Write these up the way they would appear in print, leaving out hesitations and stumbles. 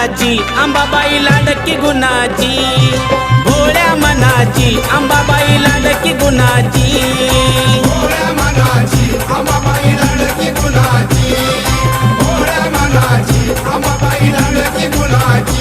मनाची अंबाबाई लाडकी गुणाची, भोळ्या मनाची अंबाबाई लाडकी गुणाची, भोळ्या मनाची अंबाबाई लाडकी गुणाची, भोळ्या मनाची अंबाबाई लाडकी गुणाची।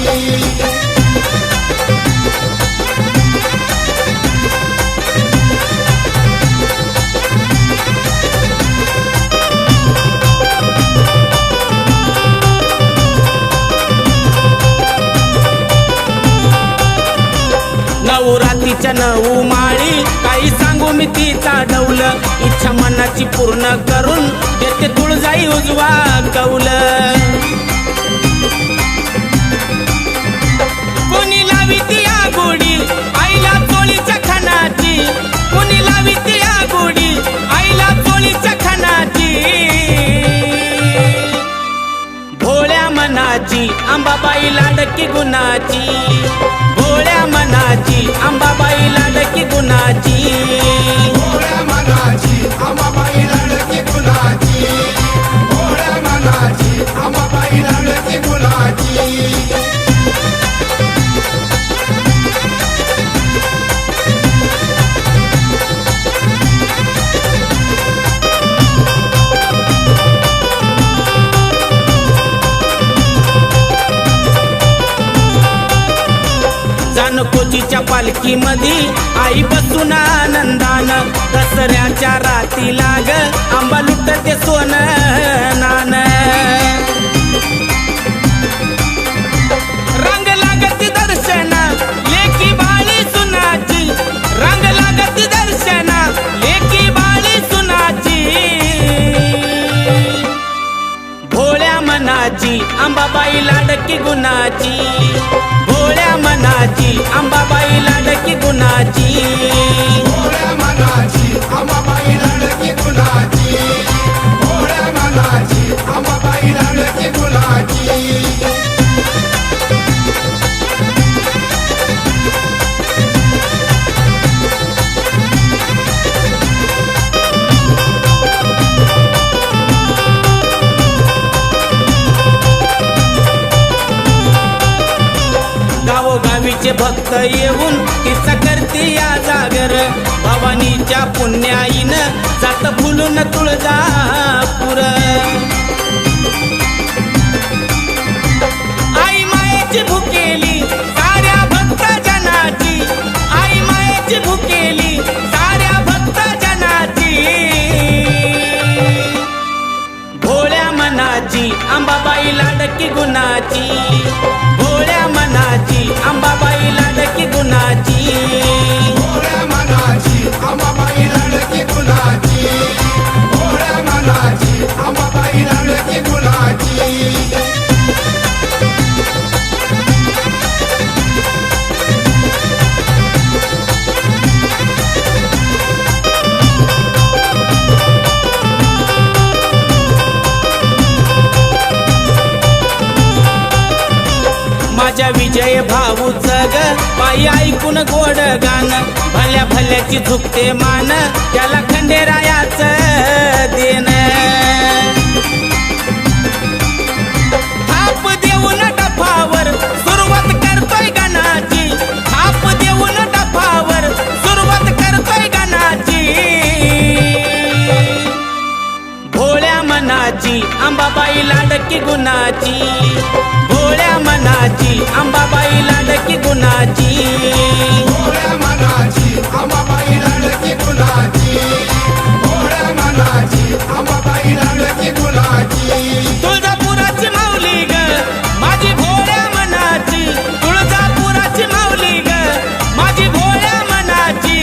नऊ रात्रीच्या नऊ माळी काही सांगू मी तिचा डौल, इच्छा मनाची पूर्ण करून देते तुळजाई उजवा कौल। कोणी लावी ती आगोडी आईला चोळीच्या खानाची, कोणी लावी ती आगोडी आईला चोळीच्या खानाची, भोळ्या मनाची अंबाबाई लाडकी गुणाची, भोळ्या मनाची अंबाबाई लाडकी गुणाची, भोळ्या मनाची अंबाबाई लाडकी गुणाची, भोळ्या मनाची अंबाबाई लाडकी गुणाची। जानकोजीच्या पालखीमध्ये आई बसून आनंदान, दसऱ्याच्या राती लाग आंबा लुटते सोन नान। रंग लागती दर्शन लेकी बाळी सुनाची, रंग लागती दर्शन लेकी बाळी सुनाची, भोळ्या मनाची अंबाबाई लाडकी गुणाची, भोळ्या मनाची अंबाबाई लाडकी गुणाची, भोळ्या मनाची अंबाबाई लाडकी गुणाची, भोळ्या मनाची अंबाबाई लाडकी गुणाची। गावोगावीचे भक्त येऊन किस्सा करते या जागर, भवानीच्या पुण्याईनं जात फुलून तुळजापूर। आई मायेची भुकेली साऱ्या भक्त जनाची, आई मायेची भुकेली साऱ्या भक्त जनाची, भोळ्या मनाची अंबाबाई लाडकी गुणाची, भोळ्या मनाची अंबाबाई लाडकी गुणाची, भोळ्या मनाची अंबाबाई लाडकी गुणाची, भोळ्या मनाची अंबाबाई लाडकी गुणाची। माझ्या विजय भाऊचं ग पायी ऐकून गोड गाण, भल्या भल्याची झुकते मान त्याला खंडेरायाचं देण। थाप देऊन डफावर सुरुवात करतोय गाण्याची, थाप देऊन डफावर सुरुवात करतोय गाण्याची, भोळ्या मनाची अंबाबाई लाडकी गुणाची, भोळ्या मनाची अंबाबाई लाडकी गुणाची, भोळ्या मनाची अंबाबाई लाडकी गुणाची, भोळ्या मनाची अंबाबाई लाडकी गुणाची। तुळजापुराची माऊली ग माझी भोळ्या मनाची, तुळजापुराची माऊली ग माझी भोळ्या मनाची,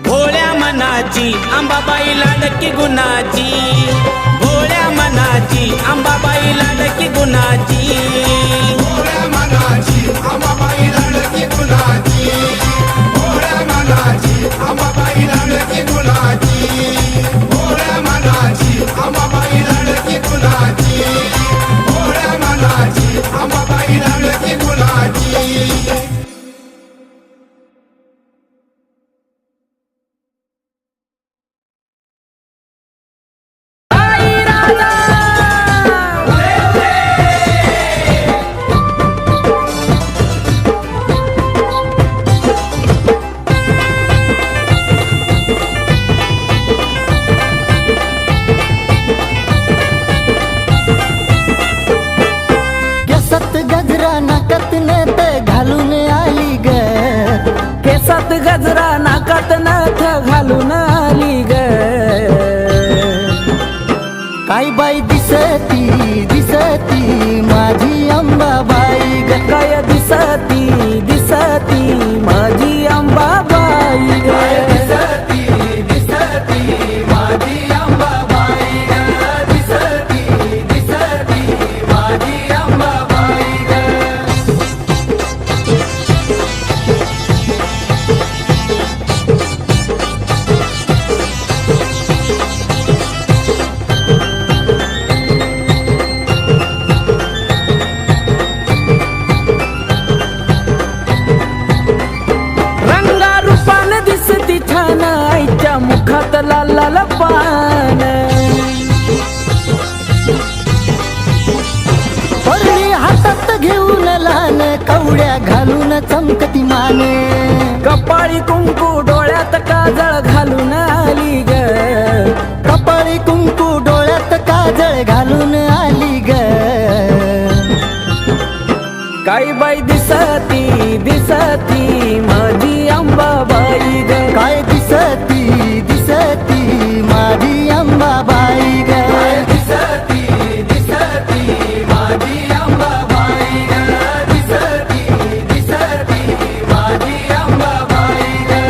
भोळ्या मनाची अंबाबाई लाडकी गुणाची, भोळ्या मनाची अंबाबाई लाडकी गुणाची, भोळ्या मनाची गजरा नाकात नथ घालून आली ग काय बाई दिसती दिसती माझी अंबाबाई ग काय दिसती दिसती माझी अंबाबाई ग दिसती दिसती माझी अंबाबाई ग दिसती दिसती माझी अंबाबाई ग रंगारूपान दिसती छान आईच्या मुखात लाल लाल पान परळी हातात घेऊन लहान कवड्या घालून चमकती माने कपाळी कुंकू डोळ्यात काजळ घालून आली ग कपाळी कुंकू डोळ्यात काजळ घालून आली ग काय बाई दिसती दिसती माझी अंबाबाई ग काय दिसती दिसती माझी अंबाबाई ग दिसती दिसती माझी अंबाबाई ग दिसती दिसती माझी अंबाबाई ग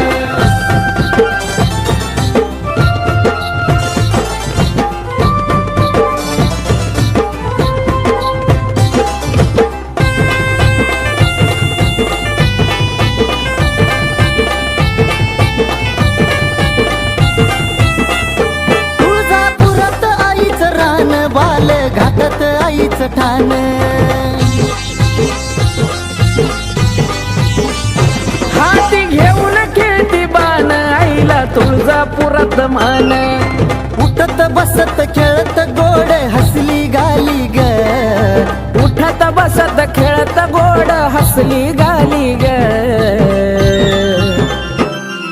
तुळजापुरात आईचं रान बाल घाटात आईचं ठाण हाती घेऊन खेळती बाण आईला तुळजापुरात मान उठत बसत खेळत गोड हसली गाली ग उठत बसत खेळत गोड हसली गाली ग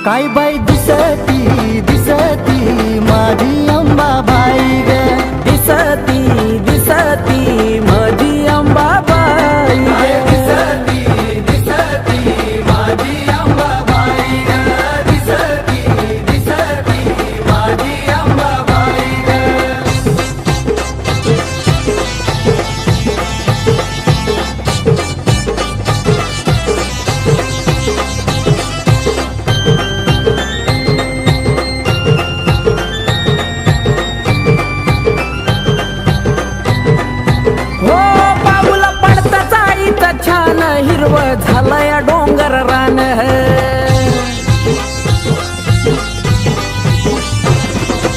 काय बाई दिसती दिसती माझी अंबाबाई ग दिसती दिसती माझी अंबाबाई ग दिसती दिसती माझी अंबाबाई ग दिसती दिसती माझी अंबाबाई ग हो पाऊला पडताच आईचा छान हिरव झालंय डोंगर रान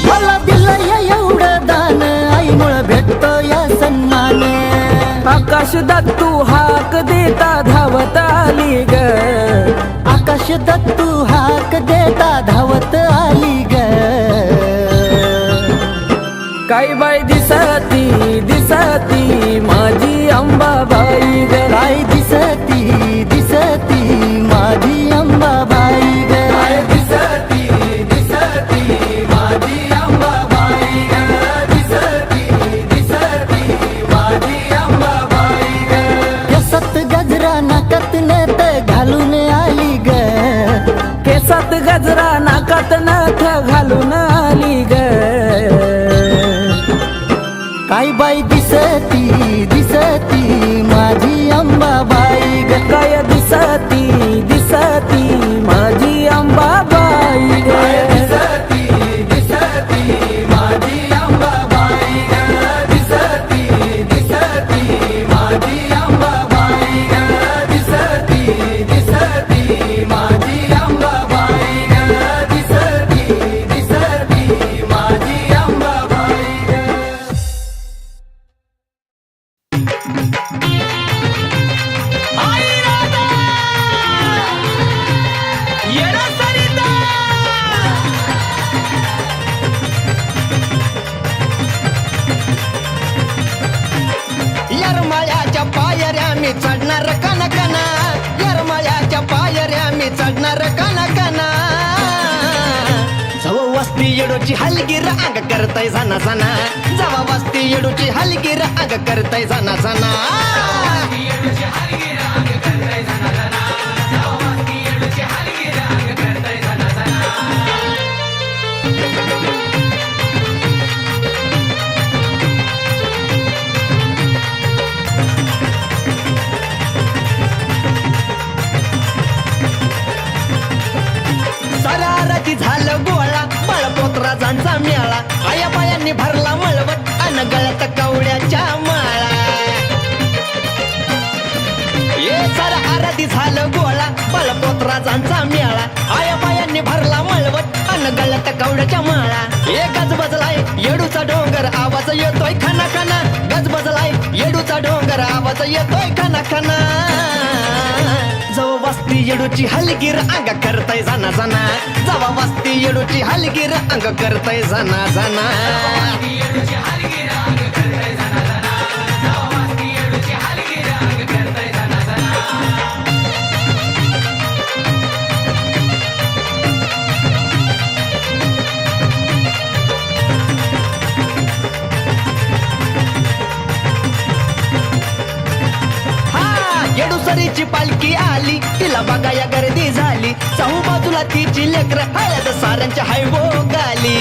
मला दिलं एवढं दान आईमुळं भेटतो या सन्मान आकाश दत्तू हाक देता धावत आली ग आकाश दत्तू हाक देता धावत आली ग काय बाई दिसती दिसती माझी अंबाबाई ग काय दिसती दिसती माझी अंबाबाई ग दिसती दिसती माझी अंबाबाई ग दिसती दिसती माझी अंबाबाई ग केसात गजरा नाकात नथ घालून आली ग केसात गजरा नाकात नथ घालून आली ग काय बाई दिसती दिसती माझी अंबाबाई ग काय दिसती दिसती माझी अंबाबाई ग दिसती दिसती माझी अंबाबाई ग दिसती दिसती माझी अंबाबाई ग दिसती दिसती माझी अंबाबाई ग दिसती दिसती माझी अंबाबाई ग यरमाळ्याच्या पायऱ्या मी चढणार कनकना यरमाळ्याच्या पायऱ्या मी चढणार कनकना जव वस्ती येडोची हलगीर अंग करताय सना सना जवा वस्ती येडोची हलगीर अंग करताय सना सना येडूची हलगीर अंग करताय सना सना. जाऊ मस्ती येडूची हलगीर अंग मेळा आया बायांनी भरला मळवट अन गळ्यात कवड्याच्या माळा ये सारा आराधी झालं गोळा बालपोत्राजांचा मेळा आया बायांनी भरला मळवट अन गळ्यात कवड्याच्या माळा ये गजबजलाय येडूचा डोंगर आवाज येतोय खाना खाना गजबजलाय येडूचा डोंगर आवाज येतोय खाना खाना जवा वस्ती येडूची हलगीर अंग करतय जाना जाना जवा वस्ती येडूची हलगीर अंग करतय जाना जाना येडूसरीची पालखी आली तिला बघाया गर्दी झाली चहू बाजूला तिची लेकर हळद साऱ्यांच्या हायवो गाली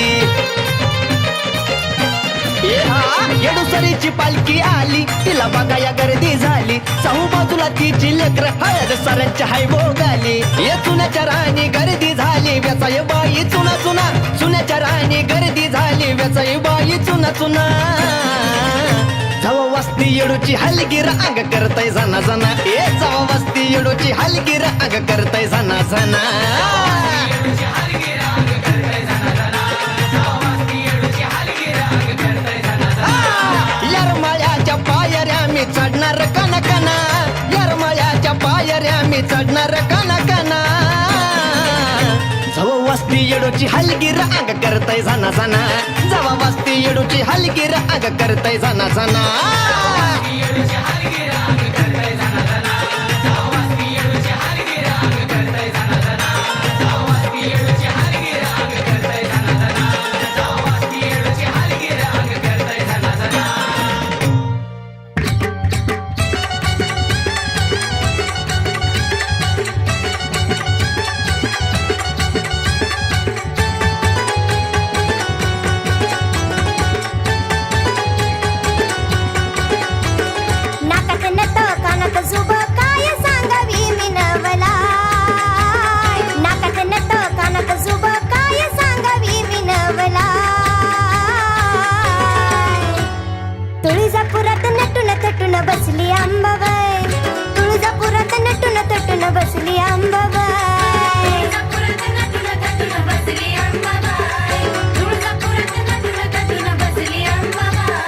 येडूसरीची पालखी आली तिला बघाया गर्दी झाली चहू बाजूला तिची लेकर हळद साऱ्यांच्या हायवो गाली ये चुन्याच्या राणी गर्दी झाली व्यसाय बाई चुना चुना चुन्याच्या राणी गर्दी झाली व्यसाय बाई चुना चुना जवा वस्ती येडूची हलगीर अंग करतय जाना जाना ए जवा वस्ती येडूची हलगीर अंग करतय जाना जाना यरमाळ्याच्या पायऱ्या मी चढणार कना कना यरमाळ्याच्या पायऱ्या मी चढणार कना कना जवा वस्ती येडूची हलगीर अंग करतय जाना जाना जवा वस्ती येडूची हलगीर अंग करतय जाना जाना तुळजापुरात नटून थटून बसली अंबाबाई तुळजापुरात नटून थटून बसली अंबाबाई तुळजापुरात नटून थटून बसली अंबाबाई तुळजापुरात नटून थटून बसली अंबाबाई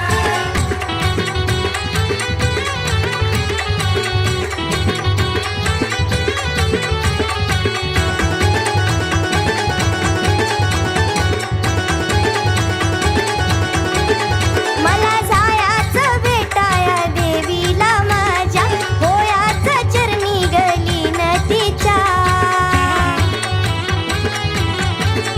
मला जायाचं भेटाया देवीला माझ्या होयाचं चरणी गली नदीच्या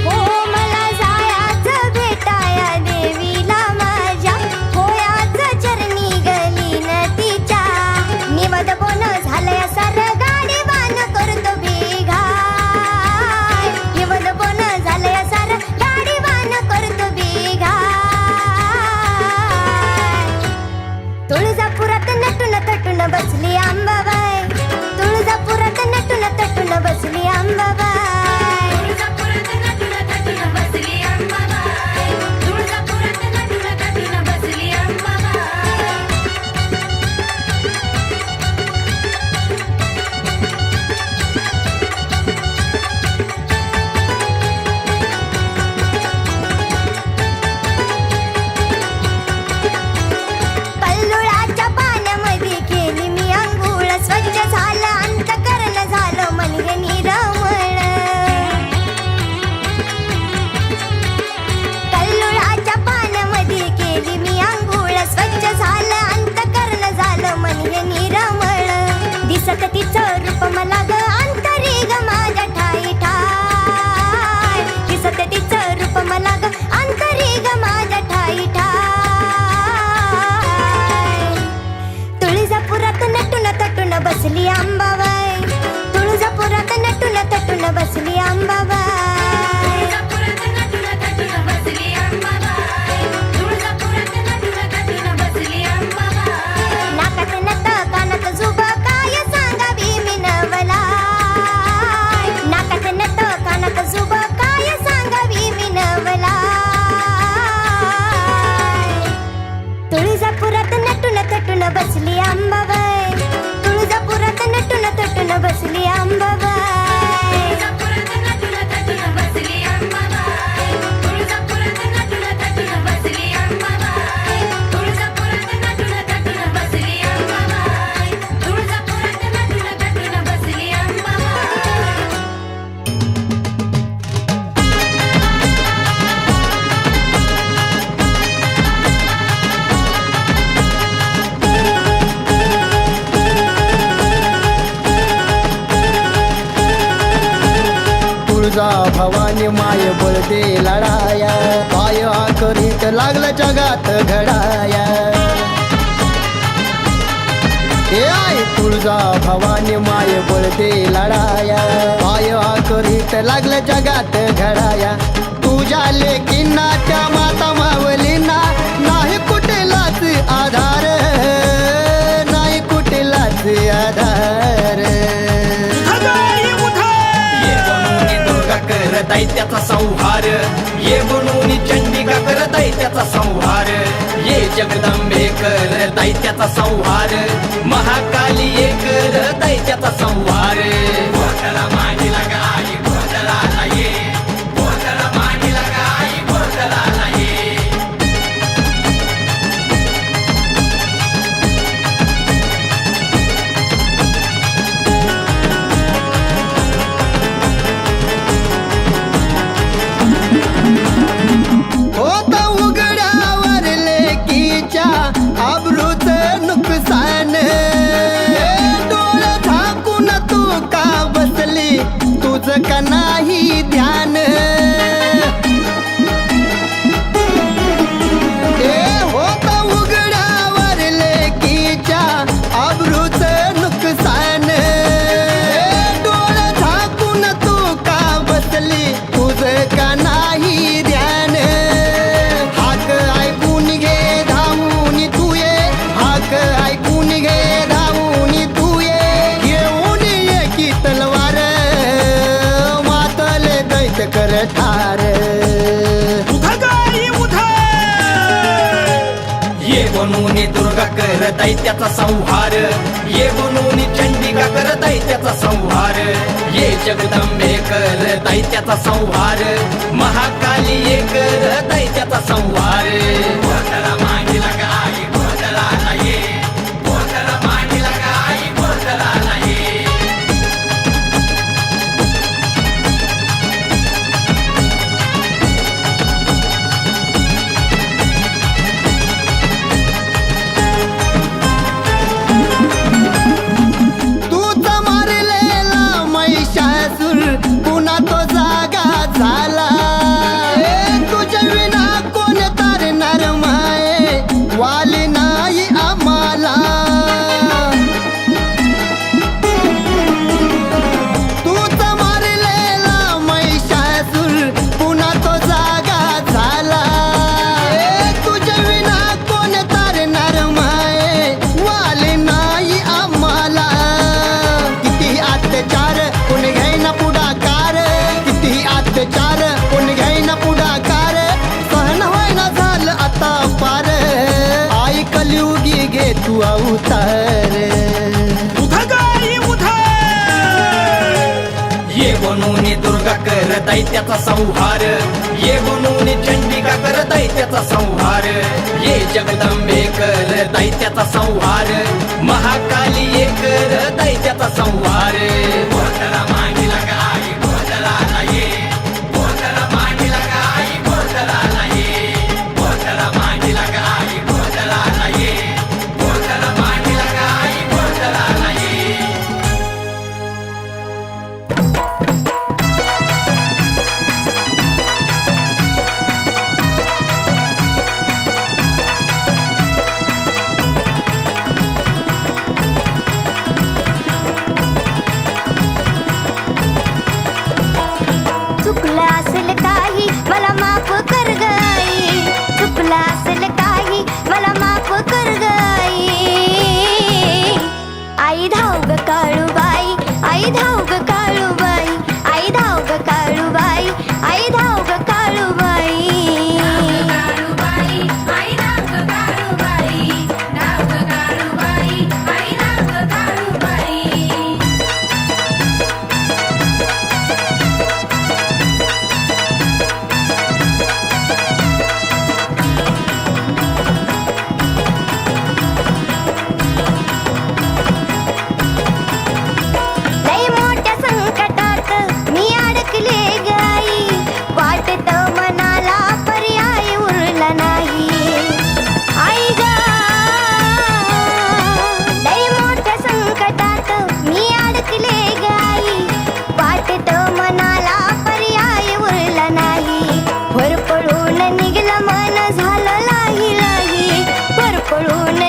हो मला जायाचं भेटाया देवीला माझ्या होयाचं चरणी गली नदीच्या निवद बोन झालंय सर गाडी वान करतो बेघाय निवद बोन झालंय सर गाडी वान करतो बेघाय तुळजापुरात नटून थटून बसली अंबाबाई तुळजापुरात नटून थटून बसली अंबाबाई तुळजापुरात नटून थटून बसली अंबाबाई तुळजापुरात नटून थटून बसली अंबाबाई कल्लुळाच्या पाण्यामध्ये केली मी अंघोळ स्वच्छ झालं अंतकरण झालं म्हणजे निरमळ कल्लुळाच्या पाण्यामध्ये केली मी अंघोळ स्वच्छ झालं अंतकरण झालं म्हणजे निरमळ दिसत तिचं रूप मला ग अंतरी ग माझ्या ठाई ठाय दिसत तिचं रूप मला ग अंतरी ग माझ्या ठाई ठाय तुळजापुरात नटून थटून बसली अंबाबाई तुळजापुरात नटून थटून बसली अंबाबाई तुळजापुरात नटून थटून बसली अंबाबाई तुळजापुरात नटून थटून बसली अंबाबाई नाकात नथ कानात जुब काय सांगावी मी नवलाई नाकात नथ कानात जुब काय सांगावी मी नवलाई बसली अंबाबाई तुळजापुरात नटून थटून बसली अंबाबाई तुळजा भवानी माय बळदे लढाया पाय करीत लागलं जगात घडाया हे आई तुळजा भवानी माय बळदे लढाया पाय करीत लागलं जगात घडाया तुझ्या लेकींना त्या माता मावलींना नाही कुठलाच आधार नाही कुठलाच आधार करताय त्याचा संहार ये बनवून चंडिका करताय त्याचा संहार ये जगदंबे करताय त्याचा संहार महाकाली ये करताय त्याचा संहार गोठला मांडीला गाई गोठला ये गोठला मांडीला गाई गोठला ये होत उघड्यावर लेकीच्या आबरूच नुकसान डोळं झाकून तू का बसली तुझं का नाही ध्यान होत उघड्यावर लेकीच्या आबरूच नुकसान डोळं झाकून तू का बसली तुझं का नाही ध्यान हाक ऐकून घे धावून तू ये हाक ऐकून घे धावून तू ये घेऊन ये की तलवार मातले दैत कर ठार ये बनवून दुर्गा करताय त्याचा संहार ये बनवून चंडिका करताय त्याचा संहार ये जगदंबे करताय त्याचा संहार महाकाली ये करताय त्याचा संहार गोठला मांडीला गाई गोठला ये गोठला मांडीला गाई गोठला ये तूच मारलेला महिषासूर पुन्हा तो जागा झाला तुझ्या विना कोण तारणार माये वाली नाही आम्हाला तूच मारलेला महिषासूर पुन्हा तो जागा झाला तुझ्या विना कोण तारणार माये वाली नाही आम्हाला किती अत्याचार कोण घ्यायना पुढाकार किती अत्याचार कोण घ्यायना पुढाकार सहन व्हायना झालं आता पार आई कलियुगी घे तू अवतार ये बनवून दुर्गा करताय त्याचा संहार ये बनवून चंडिका करताय त्याचा संहार ये जगदंबे करताय त्याचा संहार महाकाली ये करताय त्याचा संहार गोठला मांडीला गाई गोठला ये गोठला मांडीला गाई गोठला ये गोठला मांडीला गाई गोठला ये गोठला मांडीला गाई गोठला ये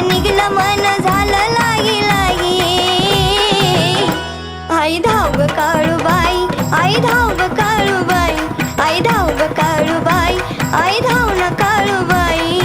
निघलं मन झालं लागी लागी आई धाव ग काळूबाई आई धाव ग काळूबाई आई धाव ग काळूबाई आई धाव न काळूबाई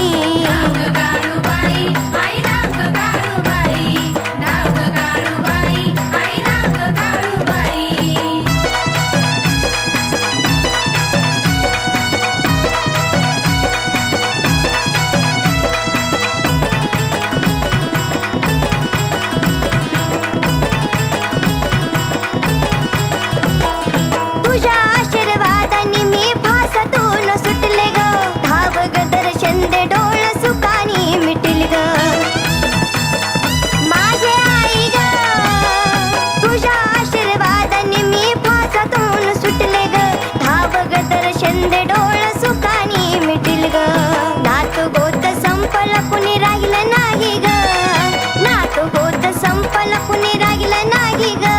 तुझ्या आशीर्वादाने मी फासातून सुटले ग धाव ग दर्शन दे डोळ सुखानी मिटिल ग माझे आई ग तुझ्या आशीर्वादाने मी फासातून सुटले ग धाव ग दर्शन दे डोळ सुखानी मिटिल ग नात गोत संपल कुणी राहिलं नाही ग नात गोत संपल कुणी राहिलं नाही ग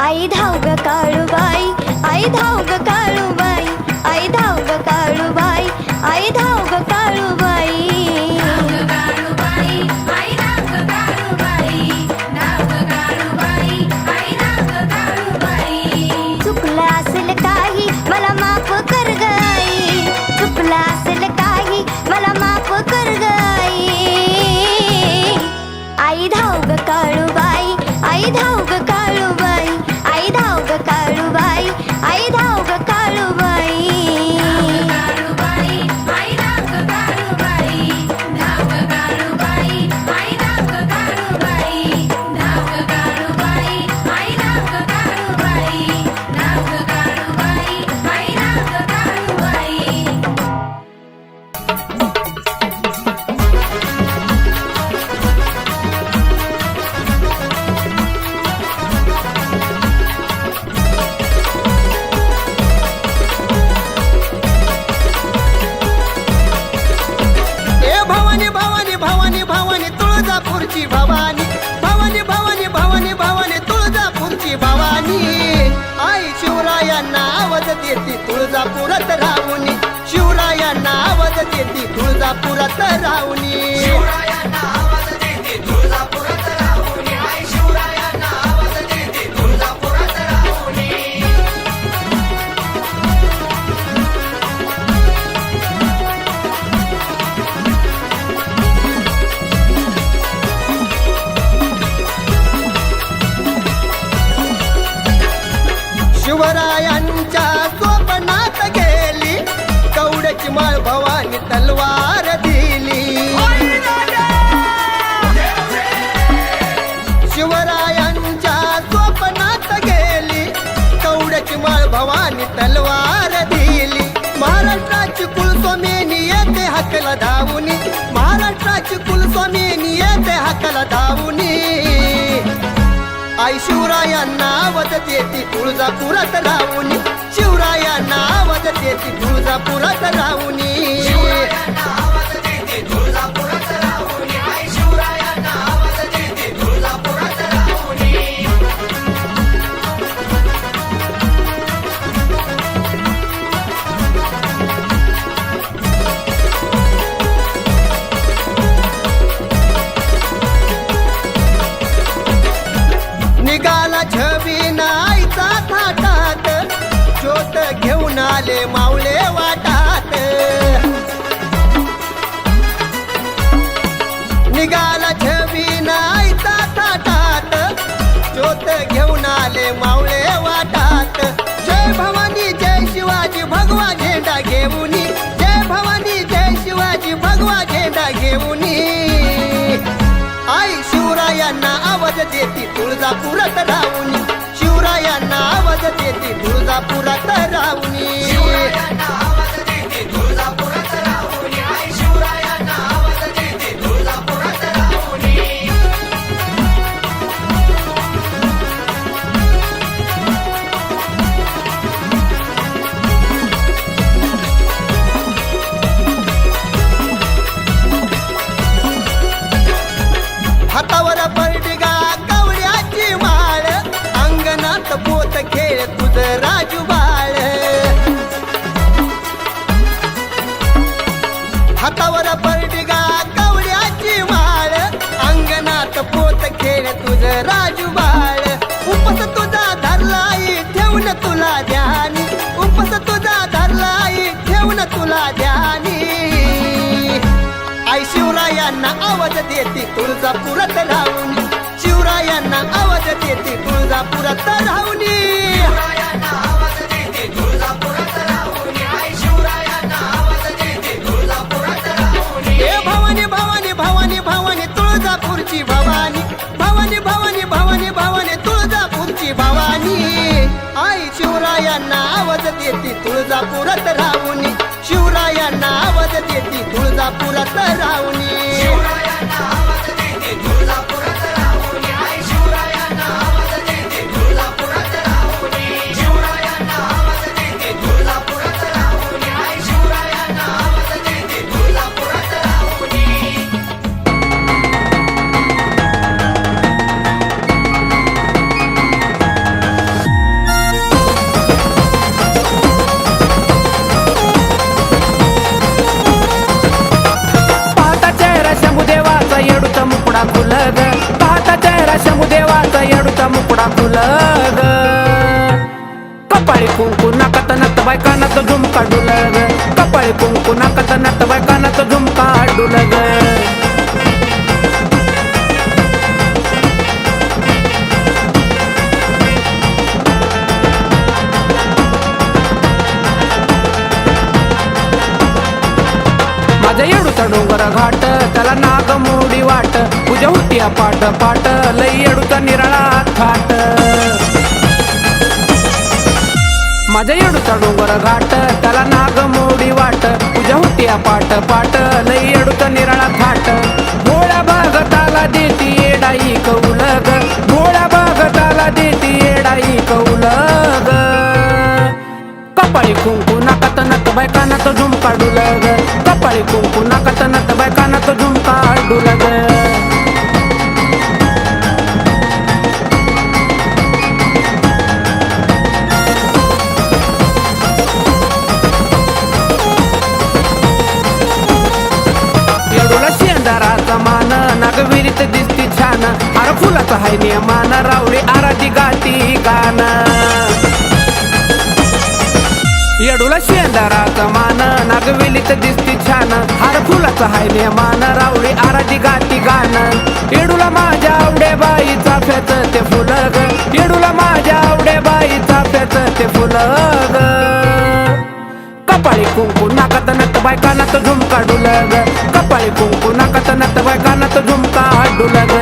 आई धाव ग काळूबाई आई धाव ग काळूबाई आई धाव ग काळूबाई आई धाव ग काळूबाई चुकलं असेल काही मला माफ कर ग आई चुकलं असेल काही मला माफ कर ग आई धाव ग काळूबाई आई धाव ग काळूबाई आई धाव ग काळूबाई आई धाव ग काळूबाई ए भवानी भवानी भवानी भवानी तुळजापूरची भवानी भवानी भवानी भवानी भवानी तुळजापूरची भवानी आई शिवरायांना आवाज देती तुळजापुरात राहुनी शिवरायांना आवाज देती तुळजापुरात राहुनी शिवरायांच्या स्वप्नात गेली कवड्याची माळ भवानी तलवार दिली शिवरायांच्या स्वप्नात गेली कवड्याची माळ भवानी तलवार दिली महाराष्ट्राची कुलस्वामिनी येते हकला धावुनी महाराष्ट्राची कुलस्वामिनी येते हकला धावुनी आई शिवरायांना आवाज देती तुळजापुरात राहुनी शिवरायांना आवाज देती तुळजापुरात राहुनी निघाला छबीना आईचा थाटात ज्योत घेऊन आले मावळे वाटात निघाला छबीना आईचा थाटात ज्योत घेऊन आले मावळे वाटात जय भवानी जय शिवाजी भगवा झेंडा घेऊनी जय भवानी जय शिवाजी भगवा झेंडा घेऊनी आई शिवरायांना आवाज देती तुळजापुरात राहुनी शिवरायांना आवाज देती तुळजापुरात राहुनी हातावर परडिगा कवड्याची माळ अंगणात पोत खेळ तुझ राजू बाळ आई शिवरायांना आवाज देते तुळजापुरात राहून शिवरायांना आवाज देते तुळजापुरात राहून हे भवानी भवानी भवानी भवानी तुळजापूरची भवानी भवानी भवानी भवानी भवानी तुळजापूरची भवानी आई शिवरायांना आवाज देते तुळजापुरात राहून शिवरायांना आवाज देते तुळजापुरात राहून पाहता चेहरा शंभूदेवाचा येडूचा मुकुडा खुलग पाहता चेहरा शंभूदेवाचा येडूचा मुकुडा खुलग कपाळी कुंकू नाकात नत बायकानात झुमका डुलग कपाळी कुंकू नाकात नत बायकानात झुमका डुलग माझ्या येडूचा डोंगर घाट त्याला नाग मोडी वाट पूजा होती पाठ पाठ लई येडूचा निराळा थाट माझ्या येडूचा डोंगर घाट त्याला नाग मोडी वाट पूजा होती पाठ पाठ लई येडूचा निराळा थाट भोळ्या भागताला देती येडाई कौलग भोळ्या भागताला देती येडाई कौलग कपाळी कुंकू नाकात नत बायकानात झुमका डुलग कपाळी कुंकू नाकात नत बायकानात झुमका डुलग येडूला शेंदाराचा मान नागविरीत दिसती छान हार फुलाचा हाय नियमान रावळी आराधी गाती गाण येडूला शेंदाराचा मान नागवेलीत दिसती छान हार फुलाचा हाय नेमान रावळी आराधी गाती गाण येडूला माझ्या आवडे बाईचा फेच ते फुलग येडूला माझ्या आवडे बाईचा फेच ते फुलग कपाळी कुंकू नाकात नत बायकानात झुमका डुलग कपाळी कुंकू नाकात नत बायकानात झुमका डुलग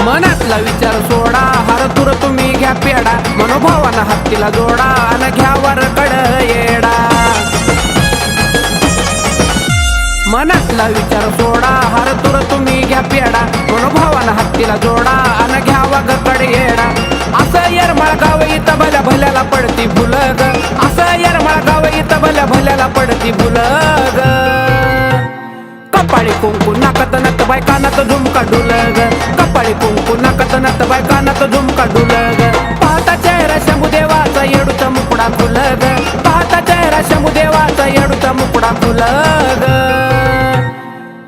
मनातला विचार सोडा हार तुर तुम्ही घ्या पेडा मनोभावानं हत्तीला जोडा अन घ्या वर कड येडा मनातला विचार सोडा हार तुर तुम्ही घ्या पेडा मनोभावानं हत्तीला जोडा अन घ्या वग कड येडा असं येरमाळ गाव इथं भल्या भल्याला पडती भुलग असं येरमाळ गाव इथं भल्या भल्याला पडती भुलग कपाळी कुंकू नाकात नत बायकानात झुमका डुलग कपाळी कुंकू नाकात नत बायकानात झुमका डुलग पाहता चेहरा शंभूदेवाचा येडूचा मुकुडा खुलग पाहता चेहरा शंभूदेवाचा येडूचा मुकुडा खुलग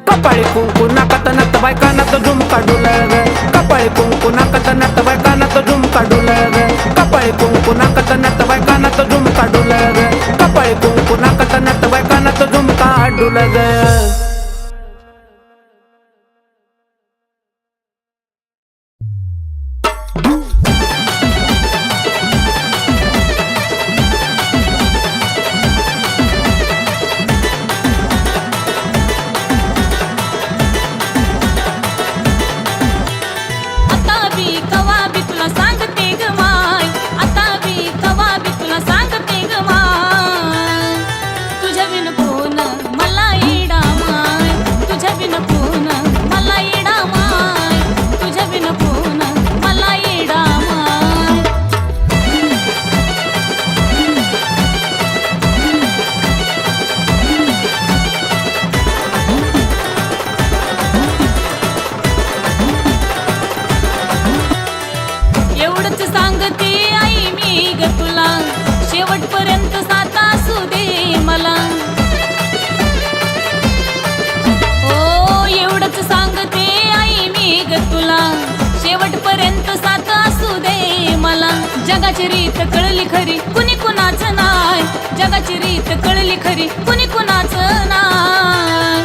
कपाळी कुंकू नाकात नत बायकानात झुमका डुलग कपाळी कुंकू नाकात नत बायकानात झुमका डुलग कपाळी कुंकू नाकात नत बायकानात झुमका डुलग कपाळी कुंकू नाकात नत बायकानात झुमका डुलग सांगते आई मी जगाची रीत कळली खरी कुणी कुणाचं नाय, जगाची रीत कळली खरी कुणी कुणाचं नाय.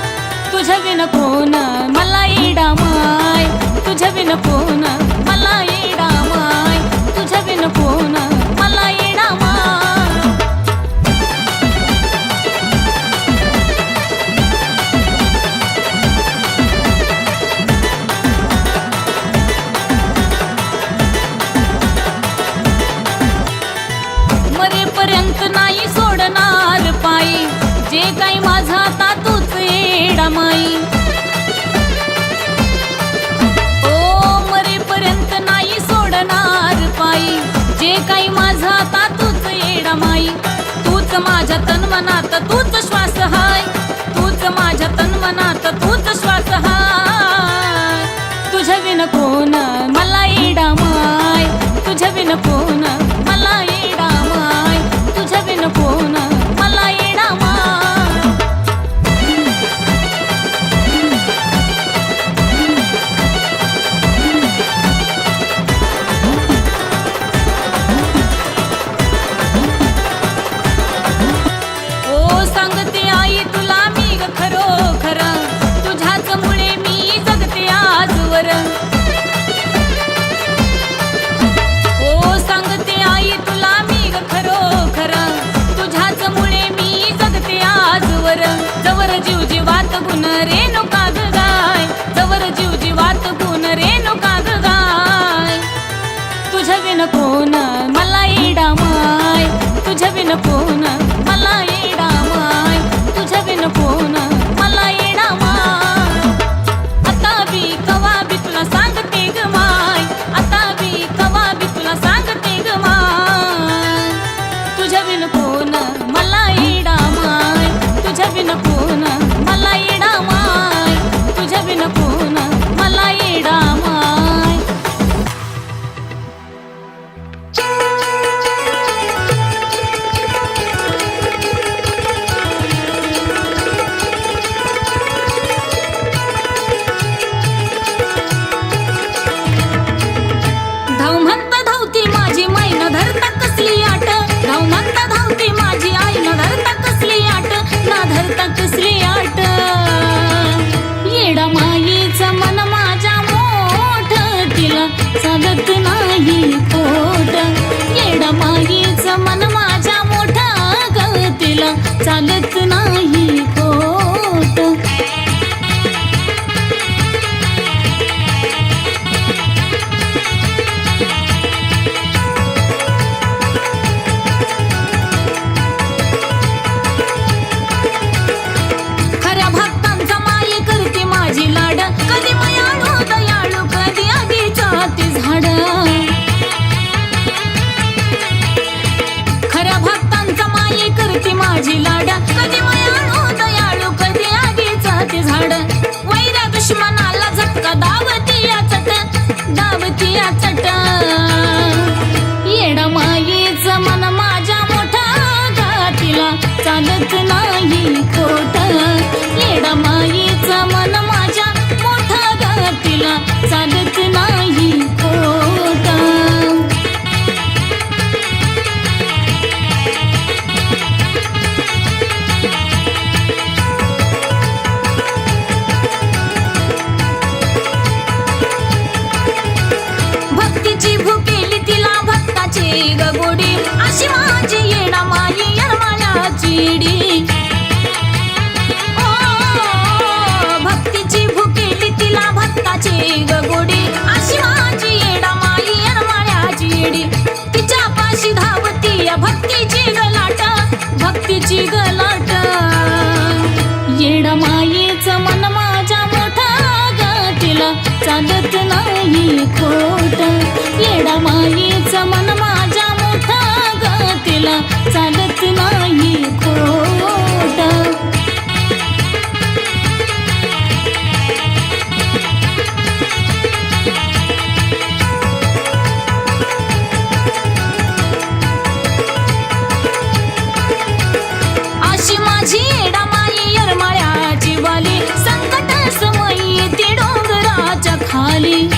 तुझ्या विन कोण मला येडा माय, तुझ्या विन कोण मला येडा माय, तुझ्या विन कोण मला येडा माय. मरेपर्यंत नाही सोडणार पायी, जे काही माझा आता तूच येडा माई. ओ मरेपर्यंत नाही सोडणार पायी, जे काही माझा आता तूच येडा माई. तूच माझ्या तन्मनात तूच श्वास हाय, तूच माझ्या तन्मनात तूच श्वास हाय. तुझ्या विन कोण मला येडा माय, तुझ्या विन कोण मला येडा माय, तुझ्या विन कोण मला येडा माय. ओ सांगते आई तुला मी ग खरोखर, तुझ्याच मुळे मी जगते आजवर. ओ सांगते आई तुला मी ग खरोखर, तुझ्याच मुळे मी जगते आजवर. जवर जीव जीवात गुण रेणुका ग गाय, जवर जीव जीवात गुण रेणुका ग गाय. तुझ्या विन कोण मला येडा माय, तुझ्या विन कोण मला येडा माय, तुझ्या विन कोण मला येडा माय. आता बी कवा बी तुला सांगते ग माय, आता बी कवा बी तुला सांगते ग माय. तुझ्या विन कोण मला येडा माय, तुझ्या विन कोण मला येडा माय, तुझ्या विन कोण मला येडा माय. धाव म्हणता धावती माझी माई न धरता कसली आट, धाव म्हणता धावती माझी आई न धरता कसली आट, ना धरता कसली आट. येडा माईचं मन माझ्या मोठ, तिला चालत नाही पोट. येडा माईचं मन माझ्या मोठ ग, तिला चालत नाही पोट. खऱ्या भक्तांचा माये करते माझी लाड, कधी मयाळू दयाळू कधी आधीच्या ती झाड. खऱ्या भक्तांचा माये करते माझी लाड, कधी मयाळू दयाळू कधी आधीच्या ती झाड. वैऱ्या दुश्मनाला झटका दावती या चट, दावती या चट. येडा मायेचं मन माझ्या मोठा गा, तिला चालत नाही खोट. येडा मायेचं मन माझ्या मोठा गा, तिला चालत नाही खोट. भक्तीची भुकेली तिला भक्ताची ग गोडी, अशी माझी येडा माई येडमाळ्याची डी. भक्तीची भुकेली तिला भक्ताची ग गोडी, अशी माझी येडा माई येडमाळ्याची डी. तिच्या पाशी धावती या भक्तीची गलाट, भक्तीची गलाट. येडा माईचं मन माझ्या मोठा ग, तिला चालत नाही खोट. येडा माईचं मन माझ्या मोठा ग, तिला चालत नाही खोट. अशी माझी येडा माई येरमाळ्याची वाली, संकट समयी ती डोंगराच्या खाली.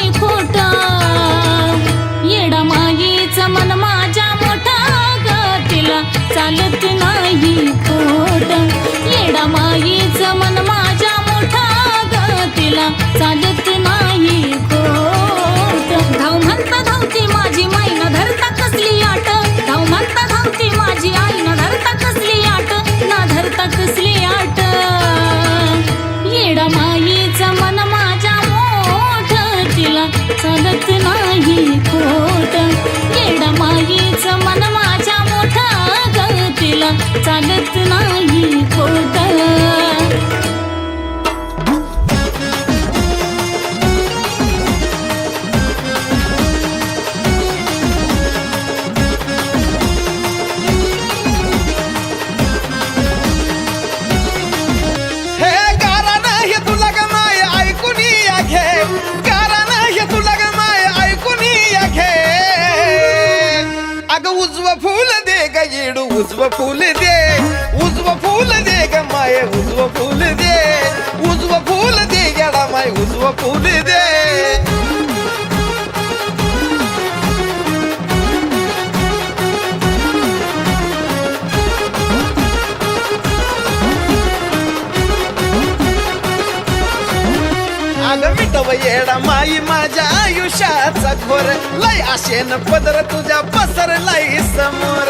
नाही खोट येडा माईचं मन माझ्या मोठा ग तिला चालत नाही खोट येडा माईचं मन माझ्या मोठा ग तिला चालत नाही खोट धाव म्हणता धावती माझी माई न धरता कसली आट धाव म्हणता धावती माझी आई न धरता कसली आट ना धरता कसली आट येडा माईचं मन माझ्या मोठ तिला चालत नाही खोट येडा माईचं मन माझ्या मोठा ग तिला चालत नाही खोट हे गारानं हे तुला ग माय ऐकून या घे गारानं हे तुला ग माय ऐकून या घे अग उजव फूल दे ग येडू उजव फूल दे उजव फूल दे ग माय उजव फूल दे उजव फूल दे गेडा माय उजव फूल दे अग मिटव येडा माई माझ्या आयुष्याचा घोर लय आशेन पदर तुझ्या पसरलाय समोर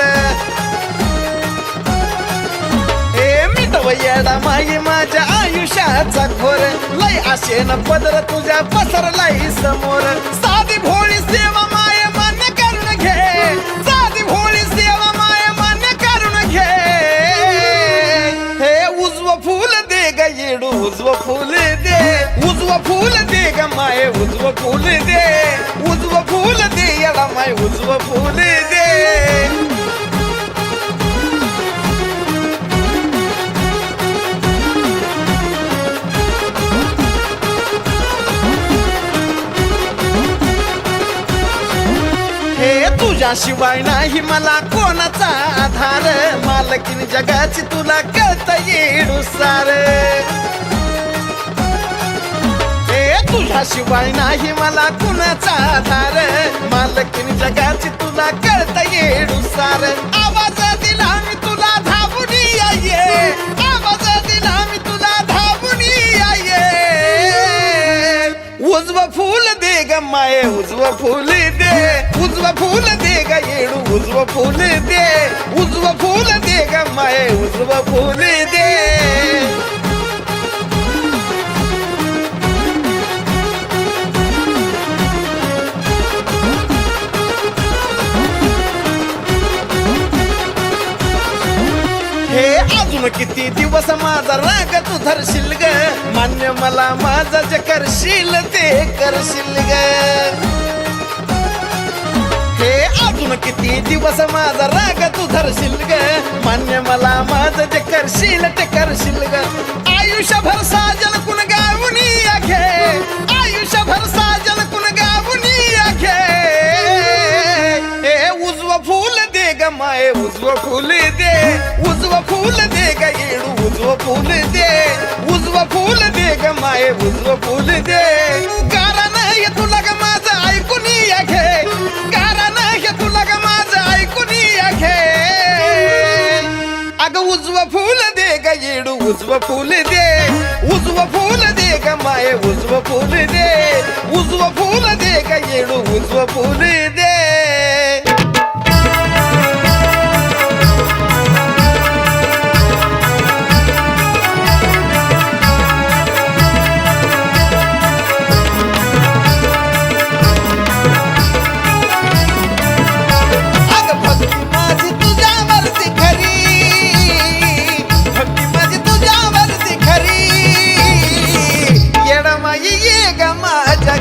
ए मिटव येडा माई माझ्या आयुष्याचा घोर लय आशेन पदर तुझ्या पसरलाय समोर साधी भोळी सेवा माय मान्य करून घे साधी भोळी सेवा माय मान्य करून घे हे उजव फूल दे ग येडू उजव फूल दे उजव फूल दे ग माय उजव फूल दे उजव फूल दे येडा माय उजव फूल दे हे तुझ्याशिवाय नाही मला कोणाचा आधार मालकीन जगाची तुला कळत येडू सार तुझ्याशिवाय नाही मला कुणाचा आधार मालकीन जगाची तुला कळत येडू सार आवाज दिला मी तुला धावून ये आवाज दिला मी तुला धावून ये उजव फूल दे ग माये उजव फूल दे उजव फूल दे ग येडू उजव फूल दे उजव फूल दे ग माये उजव फूल दे हे अजून किती दिवस माझा राग तू धरशील ग मान्य मला माझा जे करशील ते करशील ग हे अजून किती दिवस माझा राग तू धरशील ग मान्य मला माझं जे करशील ते करशील ग आयुष्यभर साजन कुण गावून या घे आयुष्यभर साजन कुण गावून या घे हे उजव फूल दे ग माये उजव फूल दे उजव फूल दे ग येडू उजव फूल दे उजव फूल दे ग माये उजव फूल दे गारानं हे तुला ग माझं ऐकून या घे गारानं हे तुला ग माझं ऐकून या घे अग उजव फूल दे ग येडू उजव फूल दे उजव फूल दे ग माये उजव फूल दे उजव फूल दे ग येडू उजव फूल दे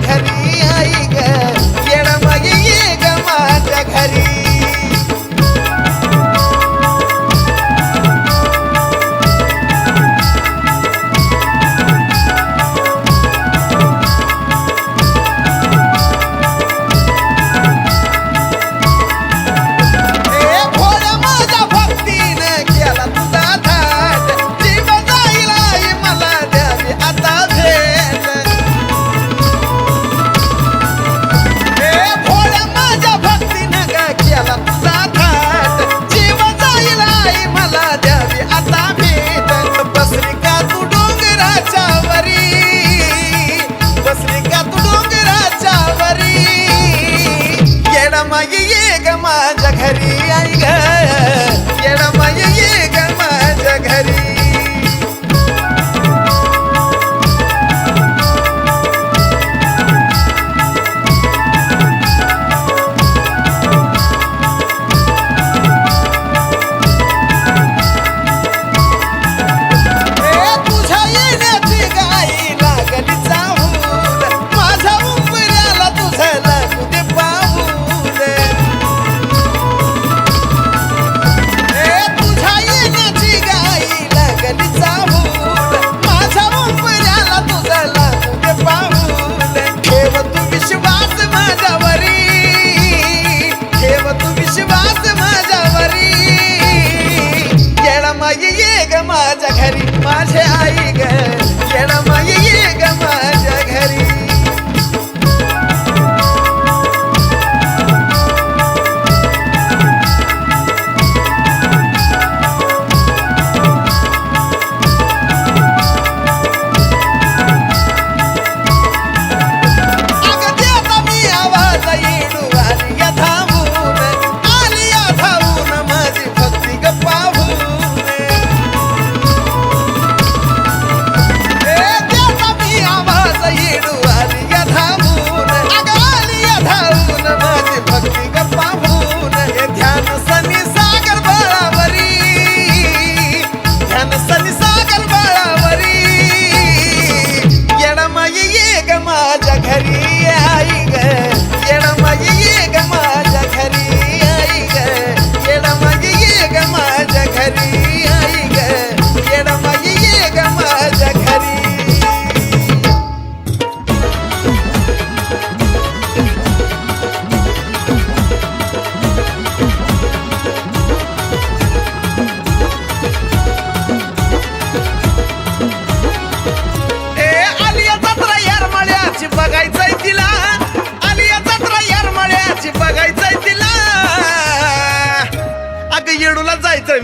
घरी आई ग येडा मागे ये ग माझ्या घरी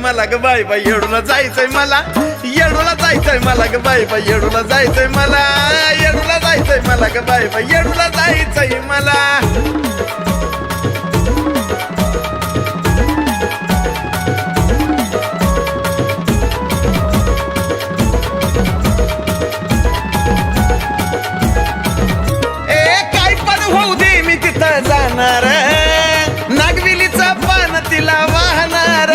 मला ग बाई बाई येडूला जायचंय मला येडूला जायचंय मला ग बाई बाई येडूला जायचंय मला येडूला जायचंय मला ग बाई बाई येडूला जायचंय मला जाणार नागविलीचा पान तिला वाहणार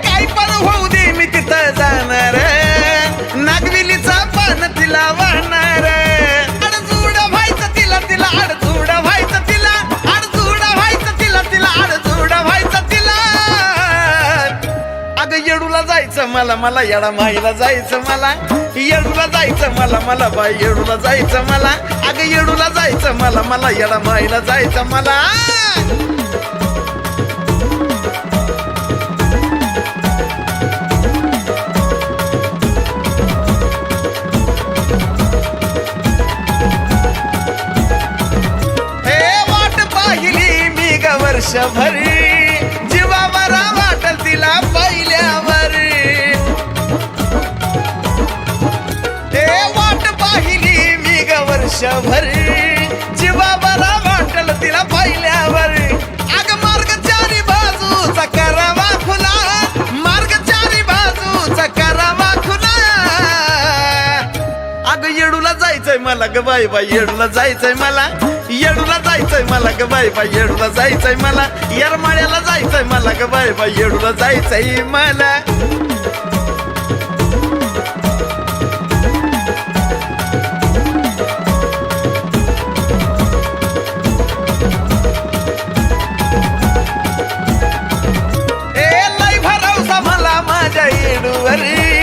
काय पण होऊ दे मी तिथं जाणार नागविलीचा पान तिला वाहणार अडचूड व्हायचं तिला तिला अडचूड व्हायचं तिला अडचूड व्हायचं तिला तिला अडचूड व्हायचं तिला अगं येडूला जायचं मला मला येडा माईला जायचं मला येडूला जायचं मला मला बाई येडूला जायचं मला अगं येडूला जायचं मला मला येडा माईला जायचं मला हे वाट पाहिली मी ग वर्षभरी जीवावर वाटल तिला पहिल्यावर वर्षभर जीवाबरा वाटल तिला पाहिल्यावर अग मार्ग चारी बाजूचा करावा खुला मार्ग चारी बाजूचा करावा खुला अग येडूला जायचंय मला ग बाई बाई येडूला जायचंय मला येडूला जायचंय मला ग बाई बाई येडूला जायचंय मला येरमाळ्याला जायचंय मला ग बाई बाई येडूला जायचंय मला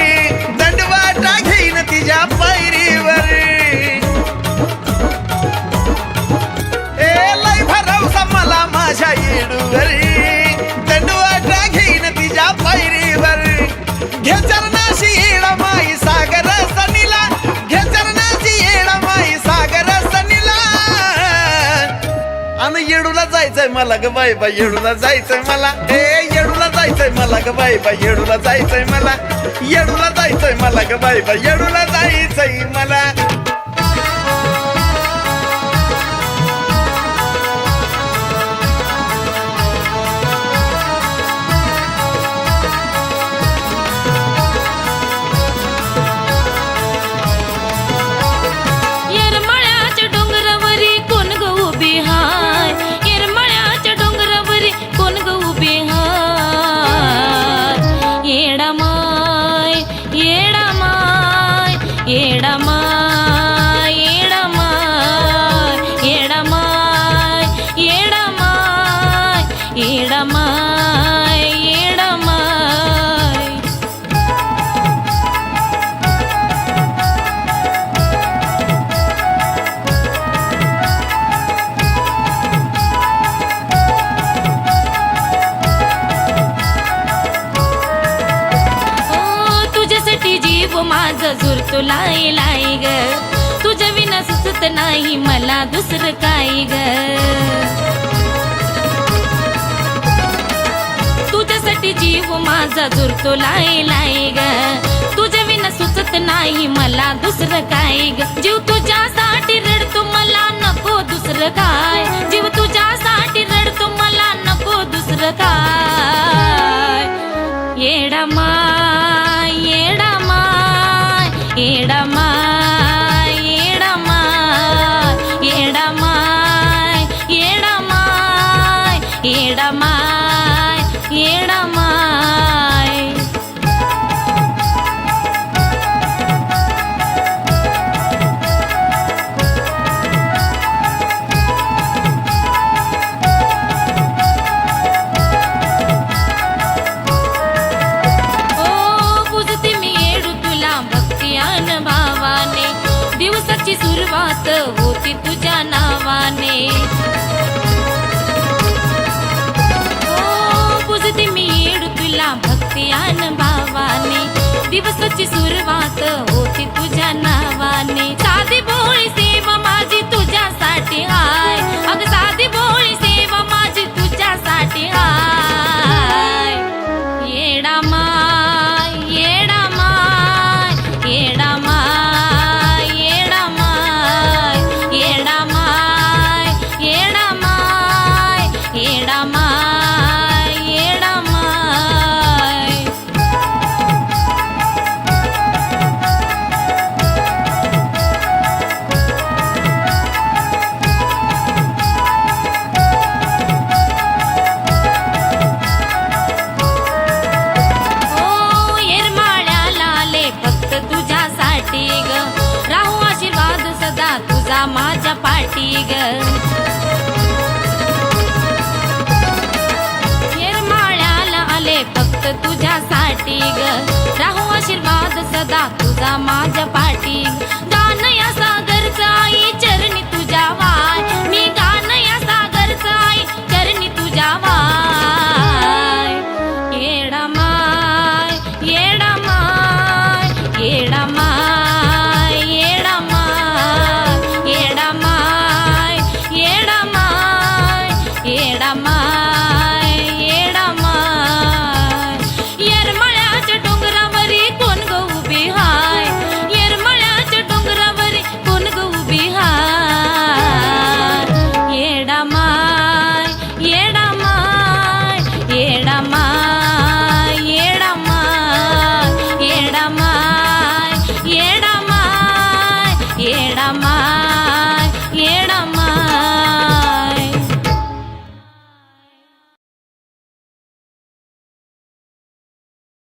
दंडवाटा घेईन तिच्या पैरीवर लय भरवसा मला माझ्या येडूवर दंडवाटा घेईन तिच्या पैरीवर घे चरणाशी येडा माई सागर सनीला घे चरणाशी येडा माई सागर सनीला आणि येडूला जायचंय मला ग बाई बाई येडूला जायचंय मला येडूला जायचंय मला ग बाई बाई येडूला जायचंय मला येडूला जायचंय मला ग बाई बाई येडूला जायचंय मला येरमाळ्याच्या डोंगरावरी कोण ग उभी हाय येरमाळ्याच्या डोंगरावरी कोण ग उभी हाय येडा माय येडा माय येडा माय येडा माय येडा माय येडा माय येडा माय येडा माय तुझ्यासाठी जीव माझा झुरतो लाई लाई ग तुझ्या विना सुचत नाही मला दुसरं काय ग तुझ्यासाठी जीव माझा झुरतो लाई लाई ग तुझ्या विना सुचत नाही मला दुसरं काय ग जीव तुझ्यासाठी रडतो मला नको दुसरं काय जीव तुझ्यासाठी रडतो मला नको दुसरं काय येडा माय येडा माय येडा माय येडा माय येडा माय येडा माय येडा माय येडा माय दिवसाची सुरुवात होती तुझ्या नावाने पुजते मी येडू तुला भक्ती आन भावाने दिवसाची सुरुवात होती तुझ्या नावाने साधी भोळी सेवा माझी तुझ्यासाठी हाय अग साधी भोळी सेवा माझी तुझ्यासाठी सदा तुझा माझ्या पाठी ग येरमाळ्याला आले फक्त तुझ्यासाठी ग राहू आशीर्वाद सदा तुझा माझ्या पाठी दान या सागरच